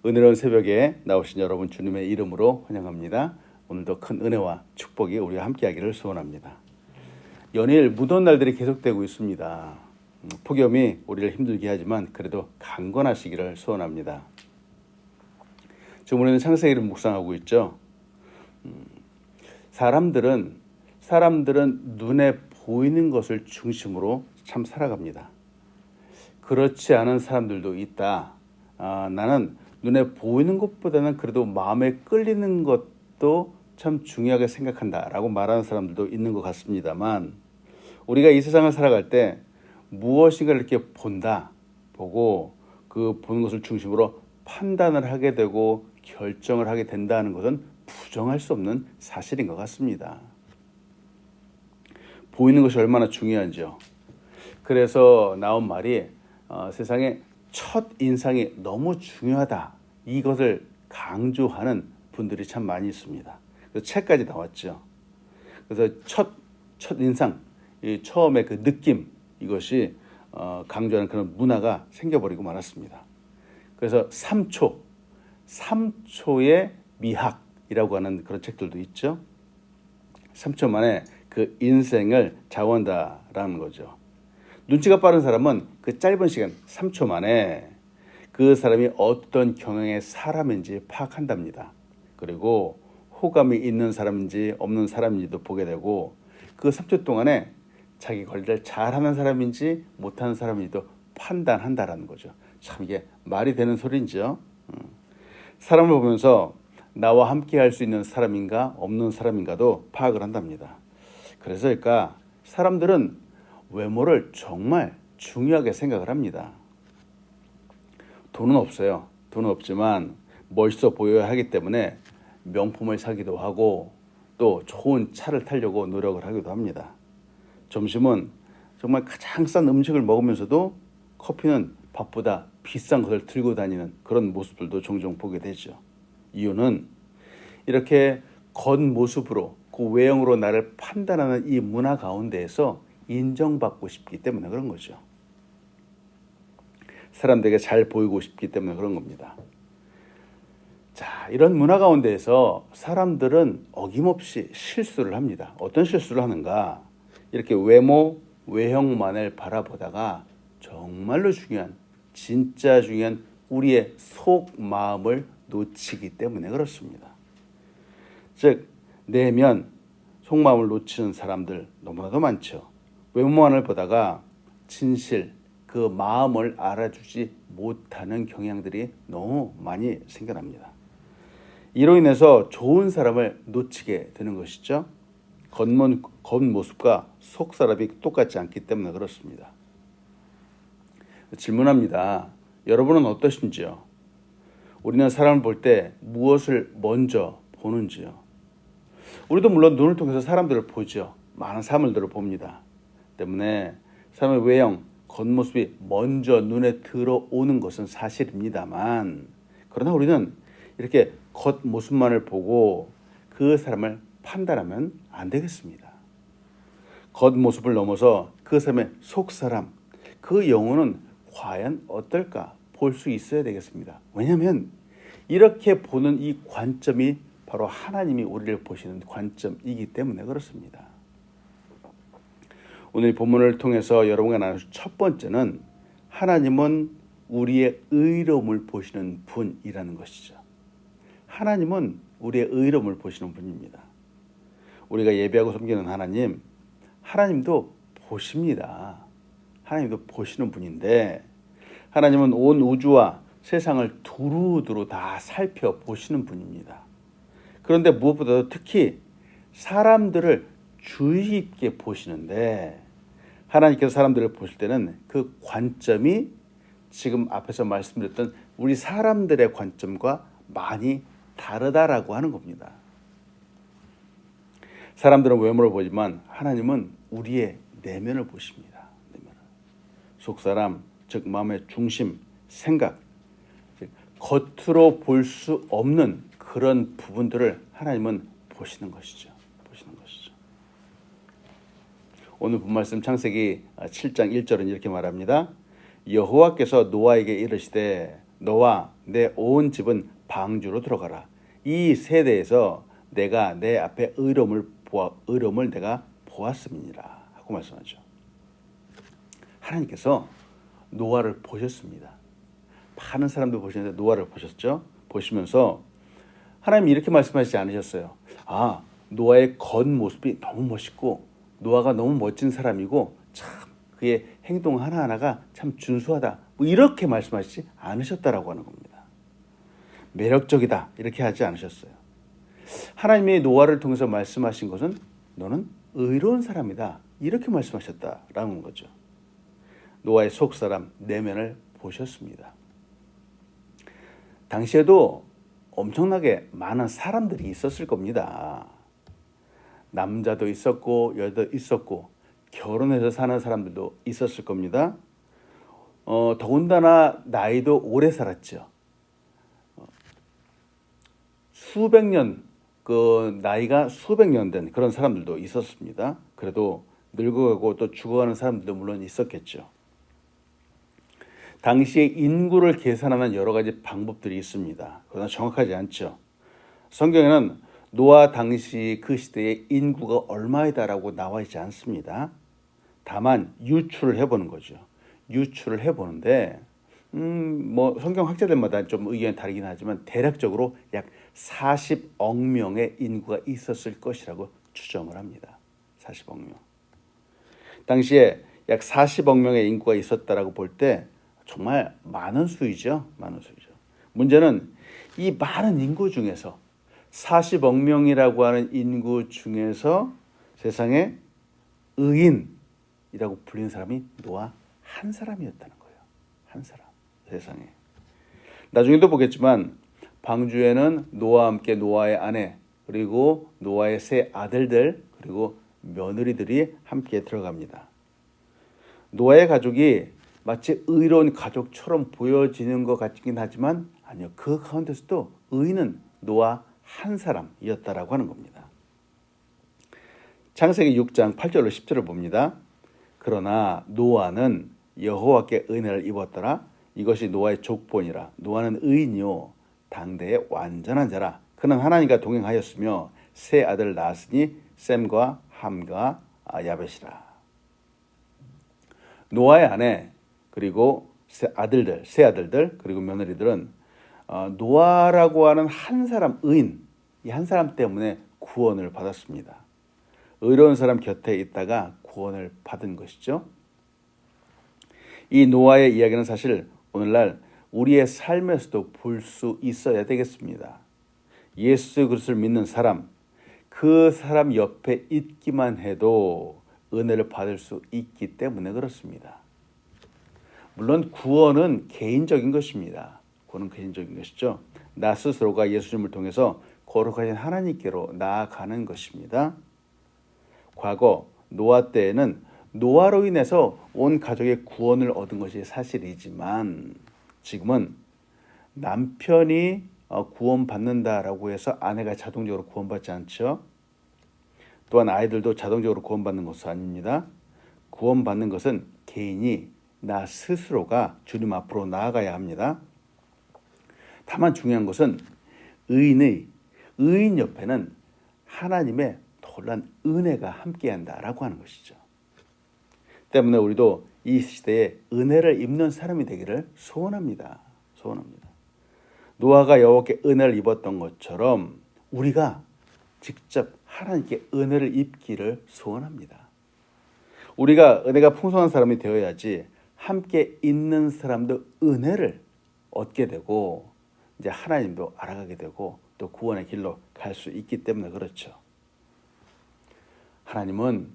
은혜로운 새벽에 나오신 여러분 주님의 이름으로 환영합니다. 오늘도 큰 은혜와 축복이 우리와 함께하기를 소원합니다. 연일 무더운 날들이 계속되고 있습니다. 폭염이 우리를 힘들게 하지만 그래도 강건하시기를 소원합니다. 지금 우리는 창세기를 묵상하고 있죠. 사람들은 눈에 보이는 것을 중심으로 참 살아갑니다. 그렇지 않은 사람들도 있다. 나는 눈에 보이는 것보다는 그래도 마음에 끌리는 것도 참 중요하게 생각한다라고 말하는 사람들도 있는 것 같습니다만, 우리가 이 세상을 살아갈 때 무엇인가 이렇게 보고 그 보는 것을 중심으로 판단을 하게 되고 결정을 하게 된다는 것은 부정할 수 없는 사실인 것 같습니다. 보이는 것이 얼마나 중요한지요. 그래서 나온 말이 세상에 첫 인상이 너무 중요하다. 이것을 강조하는 분들이 참 많이 있습니다. 그래서 책까지 나왔죠. 그래서 첫 인상, 처음에 그 느낌, 이것이 강조하는 그런 문화가 생겨버리고 말았습니다. 그래서 3초의 미학이라고 하는 그런 책들도 있죠. 3초 만에 그 인생을 좌우한다라는 거죠. 눈치가 빠른 사람은 그 짧은 시간 3초 만에 그 사람이 어떤 경향의 사람인지 파악한답니다. 그리고 호감이 있는 사람인지 없는 사람인지도 보게 되고 그 3초 동안에 자기 관리를 잘하는 사람인지 못하는 사람인지도 판단한다라는 거죠. 참 이게 말이 되는 소리인지요. 사람을 보면서 나와 함께 할 수 있는 사람인가 없는 사람인가도 파악을 한답니다. 그래서일까 사람들은 외모를 정말 중요하게 생각을 합니다. 돈은 없어요. 돈은 없지만 멋있어 보여야 하기 때문에 명품을 사기도 하고 또 좋은 차를 타려고 노력을 하기도 합니다. 점심은 정말 가장 싼 음식을 먹으면서도 커피는 밥보다 비싼 것을 들고 다니는 그런 모습들도 종종 보게 되죠. 이유는 이렇게 겉모습으로 그 외형으로 나를 판단하는 이 문화 가운데에서 인정받고 싶기 때문에 그런 거죠. 사람들에게 잘 보이고 싶기 때문에 그런 겁니다. 자, 이런 문화 가운데에서 사람들은 어김없이 실수를 합니다. 어떤 실수를 하는가? 이렇게 외형만을 바라보다가 정말로 중요한, 진짜 중요한 우리의 속마음을 놓치기 때문에 그렇습니다. 즉, 내면, 속마음을 놓치는 사람들 너무나도 많죠. 외모만을 보다가 진실, 그 마음을 알아주지 못하는 경향들이 너무 많이 생겨납니다. 이로 인해서 좋은 사람을 놓치게 되는 것이죠. 겉모습과 속사람이 똑같지 않기 때문에 그렇습니다. 질문합니다. 여러분은 어떠신지요? 우리는 사람을 볼 때 무엇을 먼저 보는지요? 우리도 물론 눈을 통해서 사람들을 보죠. 많은 사물들을 봅니다. 때문에 사람의 외형, 겉모습이 먼저 눈에 들어오는 것은 사실입니다만, 그러나 우리는 이렇게 겉모습만을 보고 그 사람을 판단하면 안 되겠습니다. 겉모습을 넘어서 그 사람의 속사람, 그 영혼은 과연 어떨까 볼 수 있어야 되겠습니다. 왜냐하면 이렇게 보는 이 관점이 바로 하나님이 우리를 보시는 관점이기 때문에 그렇습니다. 오늘 본문을 통해서 여러분과 나눌 첫 번째는 하나님은 우리의 의로움을 보시는 분이라는 것이죠. 하나님은 우리의 의로움을 보시는 분입니다. 우리가 예배하고 섬기는 하나님도 보십니다. 하나님도 보시는 분인데 하나님은 온 우주와 세상을 두루두루 다 살펴보시는 분입니다. 그런데 무엇보다도 특히 사람들을 주의 깊게 보시는데 하나님께서 사람들을 보실 때는 그 관점이 지금 앞에서 말씀드렸던 우리 사람들의 관점과 많이 다르다라고 하는 겁니다. 사람들은 외모를 보지만 하나님은 우리의 내면을 보십니다. 속사람, 즉 마음의 중심, 생각, 즉 겉으로 볼 수 없는 그런 부분들을 하나님은 보시는 것이죠. 오늘 본 말씀 창세기 7장 1절은 이렇게 말합니다. 여호와께서 노아에게 이르시되 너와 내 온 집은 방주로 들어가라. 이 세대에서 내가 내 앞에 의로움을 내가 보았음이니라 하고 말씀하죠. 하나님께서 노아를 보셨습니다. 많은 사람들 보시는데 노아를 보셨죠. 보시면서 하나님이 이렇게 말씀하시지 않으셨어요. 노아의 겉모습이 너무 멋있고 노아가 너무 멋진 사람이고 참 그의 행동 하나하나가 참 준수하다. 뭐 이렇게 말씀하시지 않으셨다라고 하는 겁니다. 매력적이다 이렇게 하지 않으셨어요. 하나님이 노아를 통해서 말씀하신 것은 너는 의로운 사람이다 이렇게 말씀하셨다라는 거죠. 노아의 속사람 내면을 보셨습니다. 당시에도 엄청나게 많은 사람들이 있었을 겁니다. 남자도 있었고 여자도 있었고 결혼해서 사는 사람들도 있었을 겁니다. 더군다나 나이도 오래 살았죠. 수백 년, 나이가 수백 년 된 그런 사람들도 있었습니다. 그래도 늙어가고 또 죽어가는 사람들도 물론 있었겠죠. 당시에 인구를 계산하는 여러 가지 방법들이 있습니다. 그러나 정확하지 않죠. 성경에는 노아 당시 그 시대의 인구가 얼마이다라고 나와 있지 않습니다. 다만 유추를 해보는 거죠. 유추를 해보는데 뭐 성경 학자들마다 좀 의견이 다르긴 하지만 대략적으로 약 40억 명의 인구가 있었을 것이라고 추정을 합니다. 40억 명. 당시에 약 40억 명의 인구가 있었다라고 볼 때 정말 많은 수이죠. 많은 수이죠. 문제는 이 많은 인구 중에서 40억 명이라고 하는 인구 중에서 세상에 의인이라고 불리는 사람이 노아 한 사람이었다는 거예요. 한 사람. 세상에. 나중에도 보겠지만 방주에는 노아와 함께 노아의 아내 그리고 노아의 세 아들들 그리고 며느리들이 함께 들어갑니다. 노아의 가족이 마치 의로운 가족처럼 보여지는 것 같긴 하지만 아니요. 그 가운데서도 의인은 노아 한 사람이었다라고 하는 겁니다. 창세기 6장 8절로 10절을 봅니다. 그러나 노아는 여호와께 은혜를 입었더라. 이것이 노아의 족본이라. 노아는 의인이요 당대의 완전한 자라. 그는 하나님과 동행하였으며 세 아들을 낳았으니 셈과 함과 야벳이라. 노아의 아내 그리고 세 아들들 그리고 며느리들은 노아라고 하는 한 사람 의인 이 한 사람 때문에 구원을 받았습니다. 의로운 사람 곁에 있다가 구원을 받은 것이죠. 이 노아의 이야기는 사실 오늘날 우리의 삶에서도 볼 수 있어야 되겠습니다. 예수 그리스도를 믿는 사람, 그 사람 옆에 있기만 해도 은혜를 받을 수 있기 때문에 그렇습니다. 물론 구원은 개인적인 것입니다. 구원은 개인적인 것이죠. 나 스스로가 예수님을 통해서 거룩하신 하나님께로 나아가는 것입니다. 과거 노아 때에는 노아로 인해서 온 가족의 구원을 얻은 것이 사실이지만 지금은 남편이 구원받는다라고 해서 아내가 자동적으로 구원받지 않죠. 또한 아이들도 자동적으로 구원받는 것은 아닙니다. 구원받는 것은 개인이 나 스스로가 주님 앞으로 나아가야 합니다. 다만 중요한 것은 의인 옆에는 하나님의 놀란 은혜가 함께한다라고 하는 것이죠. 때문에 우리도 이 시대에 은혜를 입는 사람이 되기를 소원합니다. 노아가 여호와께 은혜를 입었던 것처럼 우리가 직접 하나님께 은혜를 입기를 소원합니다. 우리가 은혜가 풍성한 사람이 되어야지 함께 있는 사람도 은혜를 얻게 되고 이제 하나님도 알아가게 되고 또 구원의 길로 갈 수 있기 때문에 그렇죠. 하나님은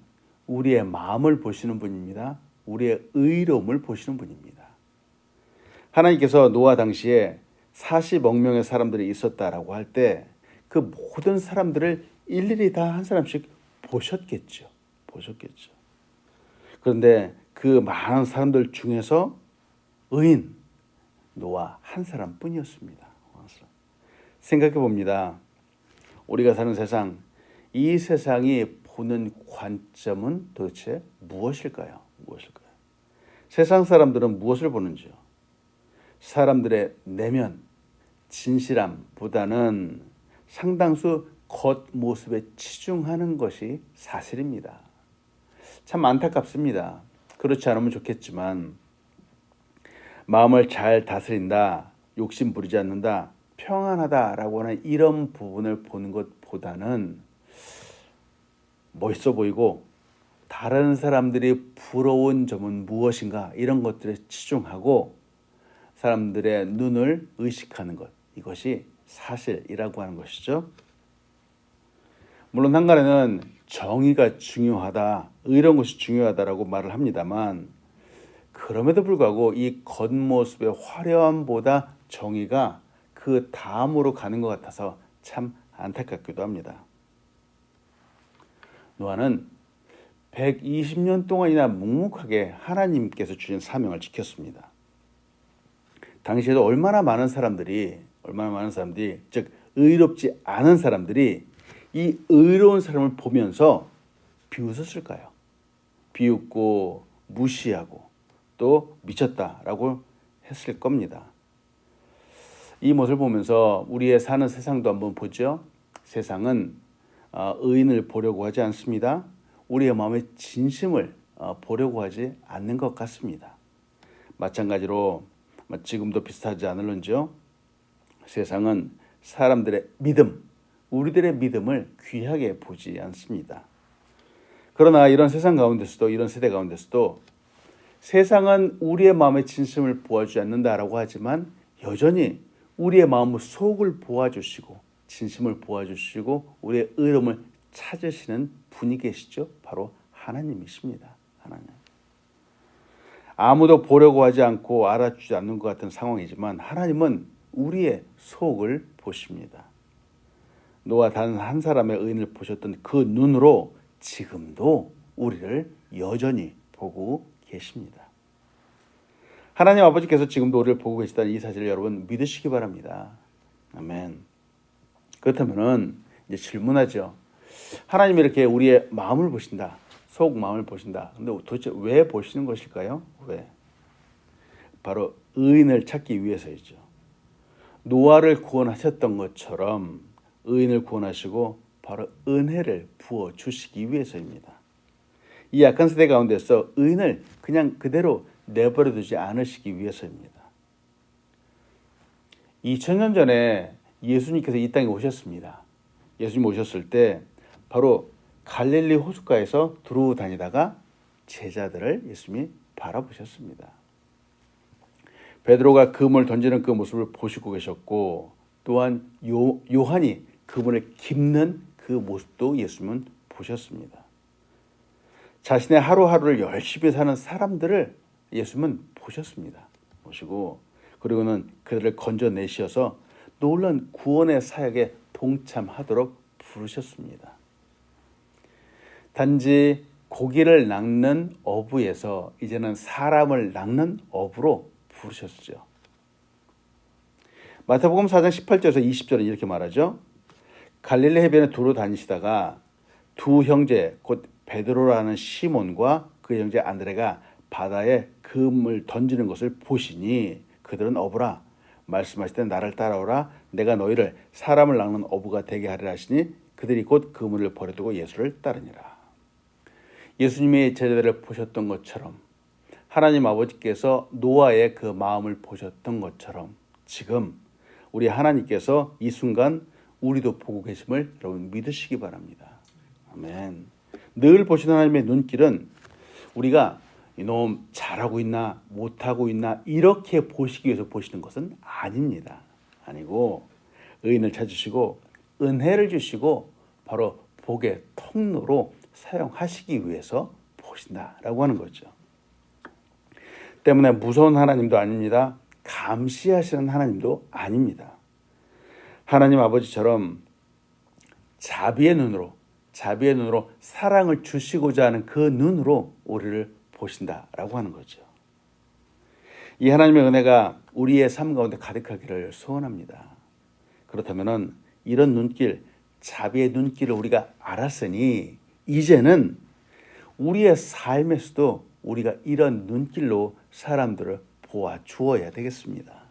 우리의 마음을 보시는 분입니다. 우리의 의로움을 보시는 분입니다. 하나님께서 노아 당시에 40억 명의 사람들이 있었다라고 할 때 그 모든 사람들을 일일이 다 한 사람씩 보셨겠죠. 그런데 그 많은 사람들 중에서 의인 노아 한 사람뿐이었습니다. 생각해 봅니다. 우리가 사는 세상, 이 세상이 보는 관점은 도대체 무엇일까요? 세상 사람들은 무엇을 보는지요? 사람들의 내면, 진실함보다는 상당수 겉모습에 치중하는 것이 사실입니다. 참 안타깝습니다. 그렇지 않으면 좋겠지만 마음을 잘 다스린다, 욕심 부리지 않는다, 평안하다라고 하는 이런 부분을 보는 것보다는 멋있어 보이고 다른 사람들이 부러운 점은 무엇인가 이런 것들에 치중하고 사람들의 눈을 의식하는 것, 이것이 사실이라고 하는 것이죠. 물론 한간에는 정의가 중요하다, 이런 것이 중요하다라고 말을 합니다만 그럼에도 불구하고 이 겉모습의 화려함보다 정의가 그 다음으로 가는 것 같아서 참 안타깝기도 합니다. 노아는 120년 동안이나 묵묵하게 하나님께서 주신 사명을 지켰습니다. 당시에도 얼마나 많은 사람들이 즉 의롭지 않은 사람들이 이 의로운 사람을 보면서 비웃었을까요? 비웃고 무시하고 또 미쳤다라고 했을 겁니다. 이 모습을 보면서 우리의 사는 세상도 한번 보죠. 세상은 의인을 보려고 하지 않습니다. 우리의 마음의 진심을 보려고 하지 않는 것 같습니다. 마찬가지로 지금도 비슷하지 않을런지요. 세상은 사람들의 믿음, 우리들의 믿음을 귀하게 보지 않습니다. 그러나 이런 세상 가운데서도, 이런 세대 가운데서도 세상은 우리의 마음의 진심을 보아주지 않는다라고 하지만 여전히 우리의 마음의 속을 보아주시고 진심을 보아주시고 우리의 의로움을 찾으시는 분이 계시죠. 바로 하나님이십니다. 하나님. 아무도 보려고 하지 않고 알아주지 않는 것 같은 상황이지만 하나님은 우리의 속을 보십니다. 노아 단 한 사람의 의인을 보셨던 그 눈으로 지금도 우리를 여전히 보고 계십니다. 하나님 아버지께서 지금도 우리를 보고 계시다는 이 사실을 여러분 믿으시기 바랍니다. 아멘. 그렇다면은 이제 질문하죠. 하나님이 이렇게 우리의 마음을 보신다. 속 마음을 보신다. 근데 도대체 왜 보시는 것일까요? 왜? 바로 의인을 찾기 위해서이죠. 노아를 구원하셨던 것처럼 의인을 구원하시고 바로 은혜를 부어 주시기 위해서입니다. 이 약한 세대 가운데서 의인을 그냥 그대로 내버려 두지 않으시기 위해서입니다. 2000년 전에 예수님께서 이 땅에 오셨습니다. 예수님 오셨을 때 바로 갈릴리 호숫가에서 두루 다니다가 제자들을 예수님이 바라보셨습니다. 베드로가 그물을 던지는 그 모습을 보시고 계셨고 또한 요한이 그물을 깁는 그 모습도 예수님은 보셨습니다. 자신의 하루하루를 열심히 사는 사람들을 예수님은 보셨습니다. 보시고 그리고는 그들을 건져내셔서 놀라운 구원의 사역에 동참하도록 부르셨습니다. 단지 고기를 낚는 어부에서 이제는 사람을 낚는 어부로 부르셨죠. 마태복음 4장 18절에서 20절은 이렇게 말하죠. 갈릴리 해변에 두루 다니시다가 두 형제 곧 베드로라는 시몬과 그 형제 안드레가 바다에 그물 던지는 것을 보시니 그들은 어부라 말씀하시되 나를 따라오라 내가 너희를 사람을 낚는 어부가 되게 하리라 하시니 그들이 곧 그물을 버려두고 예수를 따르니라. 예수님이 제자들을 보셨던 것처럼 하나님 아버지께서 노아의 그 마음을 보셨던 것처럼 지금 우리 하나님께서 이 순간 우리도 보고 계심을 여러분 믿으시기 바랍니다. 아멘. 늘 보시는 하나님의 눈길은 우리가 이놈 잘하고 있나 못하고 있나 이렇게 보시기 위해서 보시는 것은 아닙니다. 아니고 의인을 찾으시고 은혜를 주시고 바로 복의 통로로 사용하시기 위해서 보신다라고 하는 거죠. 때문에 무서운 하나님도 아닙니다. 감시하시는 하나님도 아닙니다. 하나님 아버지처럼 자비의 눈으로 사랑을 주시고자 하는 그 눈으로 우리를 보신다라고 하는 거죠. 이 하나님의 은혜가 우리의 삶 가운데 가득하기를 소원합니다. 그렇다면은 이런 눈길, 자비의 눈길을 우리가 알았으니 이제는 우리의 삶에서도 우리가 이런 눈길로 사람들을 보아 주어야 되겠습니다.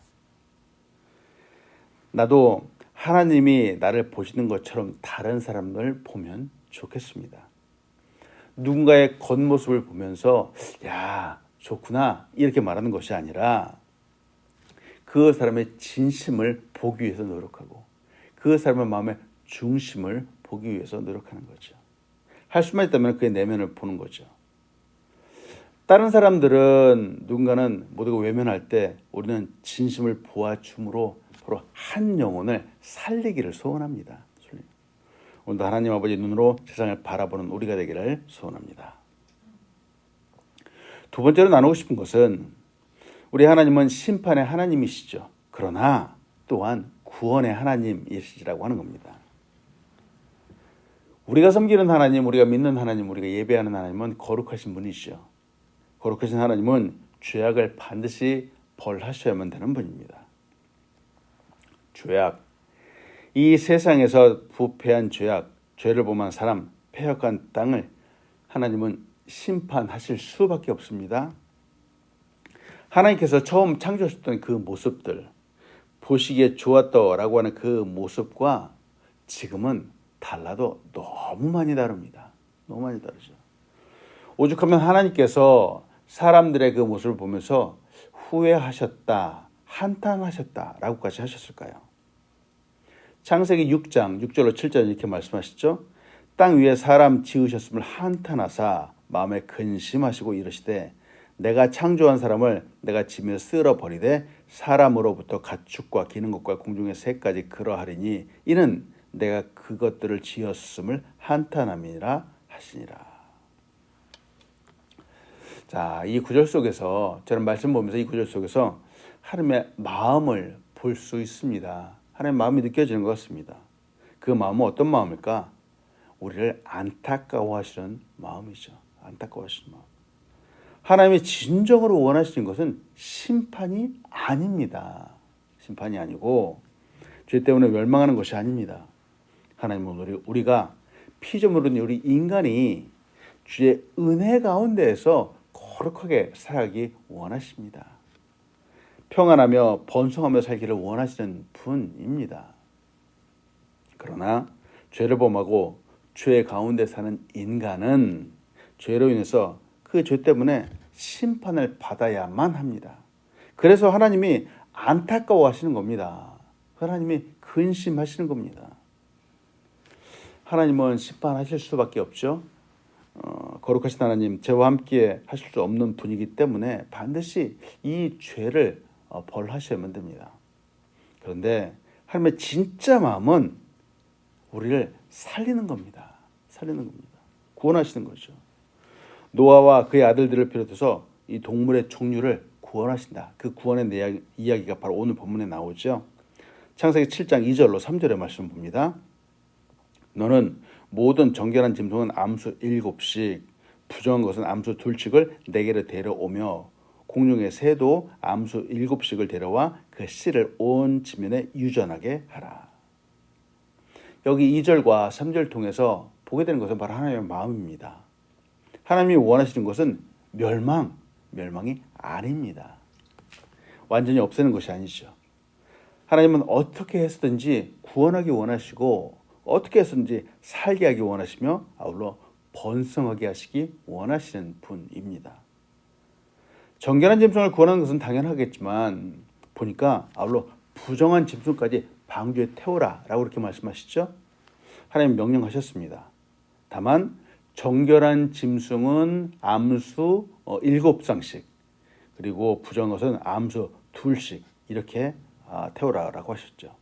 나도 하나님이 나를 보시는 것처럼 다른 사람을 보면 좋겠습니다. 누군가의 겉모습을 보면서 야, 좋구나 이렇게 말하는 것이 아니라 그 사람의 진심을 보기 위해서 노력하고 그 사람의 마음의 중심을 보기 위해서 노력하는 거죠. 할 수만 있다면 그의 내면을 보는 거죠. 다른 사람들은 누군가는 모두가 외면할 때 우리는 진심을 보아줌으로 바로 한 영혼을 살리기를 소원합니다. 오늘도 하나님 아버지 눈으로 세상을 바라보는 우리가 되기를 소원합니다. 두 번째로 나누고 싶은 것은 우리 하나님은 심판의 하나님이시죠. 그러나 또한 구원의 하나님이시라고 하는 겁니다. 우리가 섬기는 하나님, 우리가 믿는 하나님, 우리가 예배하는 하나님은 거룩하신 분이시죠. 거룩하신 하나님은 죄악을 반드시 벌하셔야만 되는 분입니다. 죄악, 이 세상에서 부패한 죄악, 죄를 범한 사람, 패역한 땅을 하나님은 심판하실 수밖에 없습니다. 하나님께서 처음 창조하셨던 그 모습들, 보시기에 좋았다라고 하는 그 모습과 지금은 달라도 너무 많이 다릅니다. 너무 많이 다르죠. 오죽하면 하나님께서 사람들의 그 모습을 보면서 후회하셨다, 한탄하셨다라고까지 하셨을까요? 창세기 6장 6절로 7절 이렇게 말씀하시죠. 땅 위에 사람 지으셨음을 한탄하사 마음에 근심하시고 이르시되 내가 창조한 사람을 내가 짐에 쓸어버리되 사람으로부터 가축과 기는 것과 공중의 새까지 그러하리니 이는 내가 그것들을 지었음을 한탄함이라 하시니라. 자, 이 구절 속에서 저는 말씀 보면서 이 구절 속에서 하나님의 마음을 볼 수 있습니다. 하나님의 마음이 느껴지는 것 같습니다. 그 마음은 어떤 마음일까? 우리를 안타까워하시는 마음이죠. 안타까워하시는 마음. 하나님이 진정으로 원하시는 것은 심판이 아닙니다. 심판이 아니고 죄 때문에 멸망하는 것이 아닙니다. 하나님은 우리가 피조물인 우리 인간이 주의 은혜 가운데에서 거룩하게 살기 원하십니다. 평안하며 번성하며 살기를 원하시는 분입니다. 그러나 죄를 범하고 죄 가운데 사는 인간은 죄로 인해서 그 죄 때문에 심판을 받아야만 합니다. 그래서 하나님이 안타까워하시는 겁니다. 하나님이 근심하시는 겁니다. 하나님은 심판하실 수밖에 없죠. 거룩하신 하나님, 저와 함께 하실 수 없는 분이기 때문에 반드시 이 죄를 벌하셔야만 됩니다. 그런데 하나님의 진짜 마음은 우리를 살리는 겁니다. 살리는 겁니다. 구원하시는 거죠. 노아와 그의 아들들을 비롯해서 이 동물의 종류를 구원하신다. 그 구원의 이야기가 바로 오늘 본문에 나오죠. 창세기 7장 2절로 3절의 말씀 봅니다. 너는 모든 정결한 짐승은 암수 7씩, 부정한 것은 암수 2씩을 내게로 데려오며 공중의 새도 암수 7씩을 데려와 그 씨를 온 지면에 유전하게 하라. 여기 2절과 3절 통해서 보게 되는 것은 바로 하나님의 마음입니다. 하나님이 원하시는 것은 멸망이 아닙니다. 완전히 없애는 것이 아니죠. 하나님은 어떻게 해서든지 구원하기 원하시고 어떻게 해서든지 살게 하기 원하시며 아울러 번성하게 하시기 원하시는 분입니다. 정결한 짐승을 구원하는 것은 당연하겠지만 보니까 아울러 부정한 짐승까지 방주에 태우라 라고 이렇게 말씀하시죠. 하나님 명령하셨습니다. 다만 정결한 짐승은 암수 7쌍씩 그리고 부정한 것은 암수 2씩 이렇게 태우라라고 하셨죠.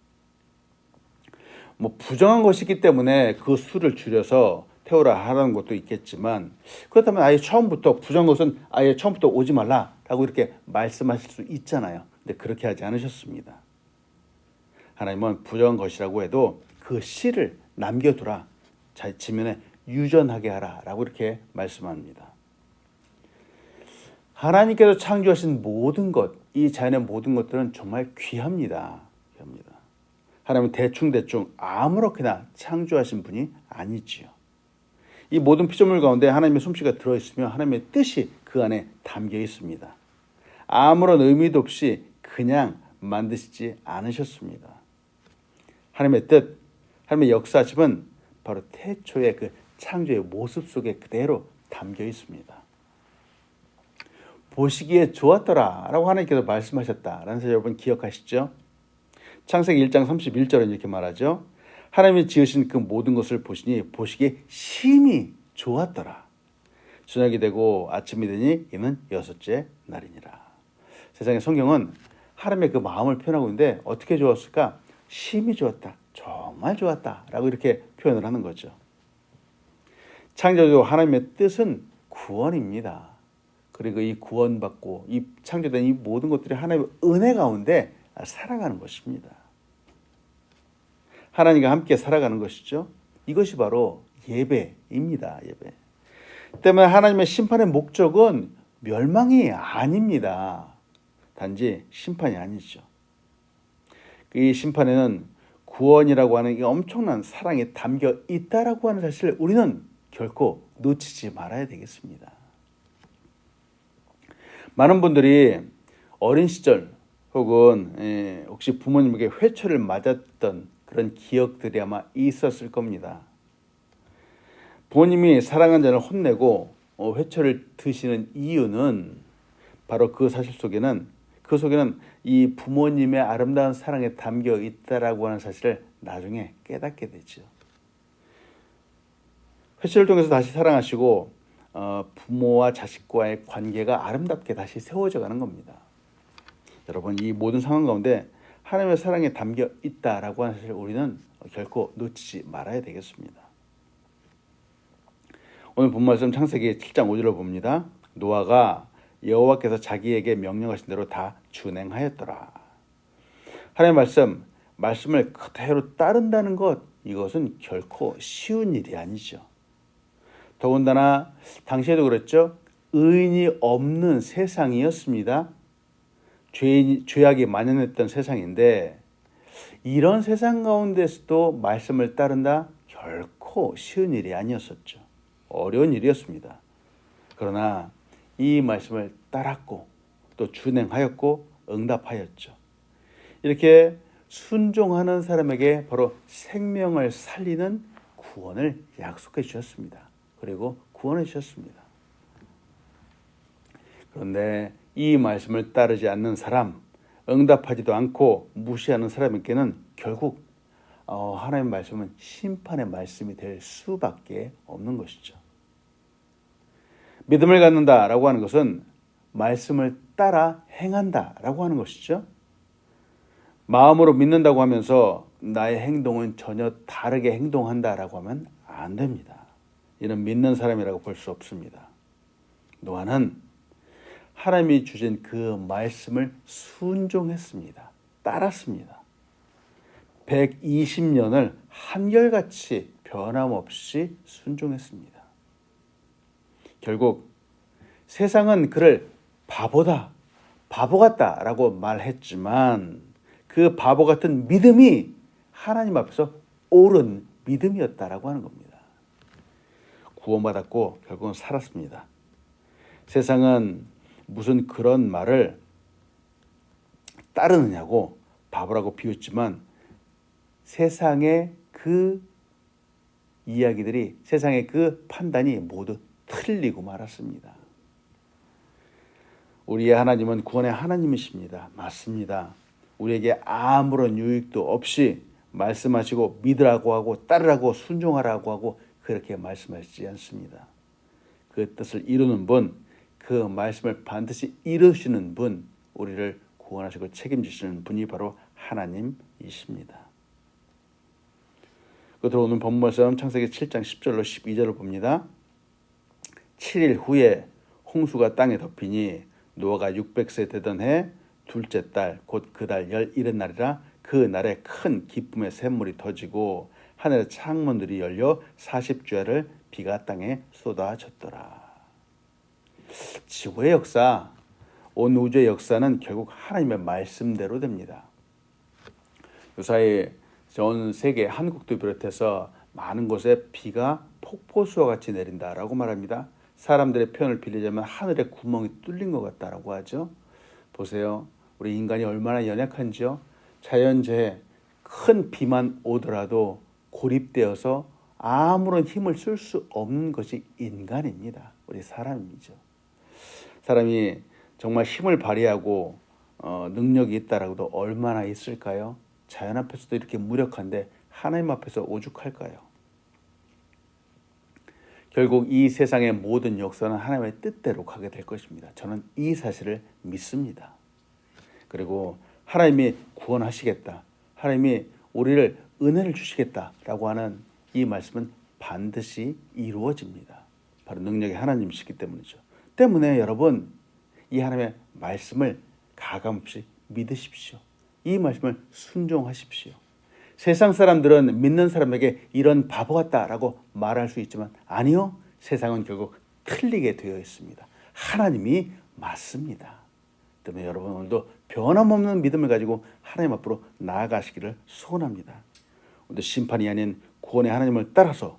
부정한 것이기 때문에 그 수를 줄여서 태우라 하라는 것도 있겠지만 그렇다면 아예 처음부터 부정한 것은 아예 처음부터 오지 말라라고 이렇게 말씀하실 수 있잖아요. 근데 그렇게 하지 않으셨습니다. 하나님은 부정한 것이라고 해도 그 씨를 남겨두라. 지면에 유전하게 하라라고 이렇게 말씀합니다. 하나님께서 창조하신 모든 것, 이 자연의 모든 것들은 정말 귀합니다. 귀합니다. 하나님은 대충 아무렇게나 창조하신 분이 아니지요. 이 모든 피조물 가운데 하나님의 솜씨가 들어있으며 하나님의 뜻이 그 안에 담겨 있습니다. 아무런 의미도 없이 그냥 만드시지 않으셨습니다. 하나님의 뜻, 하나님의 역사심은 바로 태초의 그 창조의 모습 속에 그대로 담겨 있습니다. 보시기에 좋았더라 라고 하나님께서 말씀하셨다라는 사실 여러분 기억하시죠? 창세기 1장 31절은 이렇게 말하죠. 하나님이 지으신 그 모든 것을 보시니 보시기에 심히 좋았더라. 저녁이 되고 아침이 되니 이는 여섯째 날이니라. 세상의 성경은 하나님의 그 마음을 표현하고 있는데 어떻게 좋았을까? 심히 좋았다. 정말 좋았다. 라고 이렇게 표현을 하는 거죠. 창조주 하나님의 뜻은 구원입니다. 그리고 이 구원받고 이 창조된 이 모든 것들이 하나님의 은혜 가운데 살아가는 것입니다. 하나님과 함께 살아가는 것이죠. 이것이 바로 예배입니다. 예배. 때문에 하나님의 심판의 목적은 멸망이 아닙니다. 단지 심판이 아니죠. 이 심판에는 구원이라고 하는 이 엄청난 사랑이 담겨 있다라고 하는 사실을 우리는 결코 놓치지 말아야 되겠습니다. 많은 분들이 어린 시절 혹은 혹시 부모님에게 회초를 맞았던 그런 기억들이 아마 있었을 겁니다. 부모님이 사랑한 자를 혼내고 회초를 드시는 이유는 바로 그 사실 속에는 이 부모님의 아름다운 사랑에 담겨 있다라고 하는 사실을 나중에 깨닫게 되죠. 회초를 통해서 다시 사랑하시고 부모와 자식과의 관계가 아름답게 다시 세워져 가는 겁니다. 여러분, 이 모든 상황 가운데 하나님의 사랑에 담겨 있다라고 하는 사실을 우리는 결코 놓치지 말아야 되겠습니다. 오늘 본 말씀 창세기 7장 5절을 봅니다. 노아가 여호와께서 자기에게 명령하신 대로 다 준행하였더라. 하나님의 말씀을 그대로 따른다는 것, 이것은 결코 쉬운 일이 아니죠. 더군다나 당시에도 그랬죠. 의인이 없는 세상이었습니다. 죄악이 만연했던 세상인데 이런 세상 가운데서도 말씀을 따른다? 결코 쉬운 일이 아니었었죠. 어려운 일이었습니다. 그러나 이 말씀을 따랐고 또 준행하였고 응답하였죠. 이렇게 순종하는 사람에게 바로 생명을 살리는 구원을 약속해 주셨습니다. 그리고 구원해 주셨습니다. 그런데 이 말씀을 따르지 않는 사람, 응답하지도 않고 무시하는 사람에게는 결국 하나님의 말씀은 심판의 말씀이 될 수밖에 없는 것이죠. 믿음을 갖는다라고 하는 것은 말씀을 따라 행한다라고 하는 것이죠. 마음으로 믿는다고 하면서 나의 행동은 전혀 다르게 행동한다라고 하면 안 됩니다. 이는 믿는 사람이라고 볼 수 없습니다. 노아는 하나님이 주신 그 말씀을 순종했습니다. 따랐습니다. 120년을 한결같이 변함없이 순종했습니다. 결국 세상은 그를 바보다, 바보 같다라고 말했지만 그 바보 같은 믿음이 하나님 앞에서 옳은 믿음이었다라고 하는 겁니다. 구원받았고 결국은 살았습니다. 세상은 무슨 그런 말을 따르느냐고 바보라고 비웃지만 세상의 그 이야기들이, 세상의 그 판단이 모두 틀리고 말았습니다. 우리의 하나님은 구원의 하나님이십니다. 맞습니다. 우리에게 아무런 유익도 없이 말씀하시고 믿으라고 하고 따르라고 순종하라고 하고 그렇게 말씀하시지 않습니다. 그 뜻을 이루는 분, 그 말씀을 반드시 이루시는 분, 우리를 구원하시고 책임지시는 분이 바로 하나님이십니다. 끝으로 오늘 본문 말씀 창세기 7장 10절로 12절을 봅니다. 7일 후에 홍수가 땅에 덮이니 노아가 600세 되던 해 둘째 달 곧 그 달 11날이라 그 날에 큰 기쁨의 샘물이 터지고 하늘의 창문들이 열려 40주야를 비가 땅에 쏟아졌더라. 지구의 역사, 온 우주의 역사는 결국 하나님의 말씀대로 됩니다. 요사이 전 세계 한국도 비롯해서 많은 곳에 비가 폭포수와 같이 내린다라고 말합니다. 사람들의 표현을 빌리자면 하늘에 구멍이 뚫린 것 같다라고 하죠. 보세요. 우리 인간이 얼마나 연약한지요. 자연재해, 큰 비만 오더라도 고립되어서 아무런 힘을 쓸 수 없는 것이 인간입니다. 우리 사람이죠. 사람이 정말 힘을 발휘하고 능력이 있다라고도 얼마나 있을까요? 자연 앞에서도 이렇게 무력한데 하나님 앞에서 오죽할까요? 결국 이 세상의 모든 역사는 하나님의 뜻대로 가게 될 것입니다. 저는 이 사실을 믿습니다. 그리고 하나님이 구원하시겠다. 하나님이 우리를 은혜를 주시겠다라고 하는 이 말씀은 반드시 이루어집니다. 바로 능력의 하나님이시기 때문이죠. 때문에 여러분 이 하나님의 말씀을 가감없이 믿으십시오. 이 말씀을 순종하십시오. 세상 사람들은 믿는 사람에게 이런 바보 같다라고 말할 수 있지만 아니요. 세상은 결국 틀리게 되어 있습니다. 하나님이 맞습니다. 때문에 여러분 오늘도 변함없는 믿음을 가지고 하나님 앞으로 나아가시기를 소원합니다. 오늘도 심판이 아닌 구원의 하나님을 따라서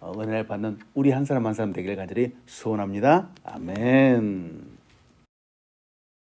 은혜를 받는 우리 한 사람 한 사람 되기를 간절히 소원합니다. 아멘.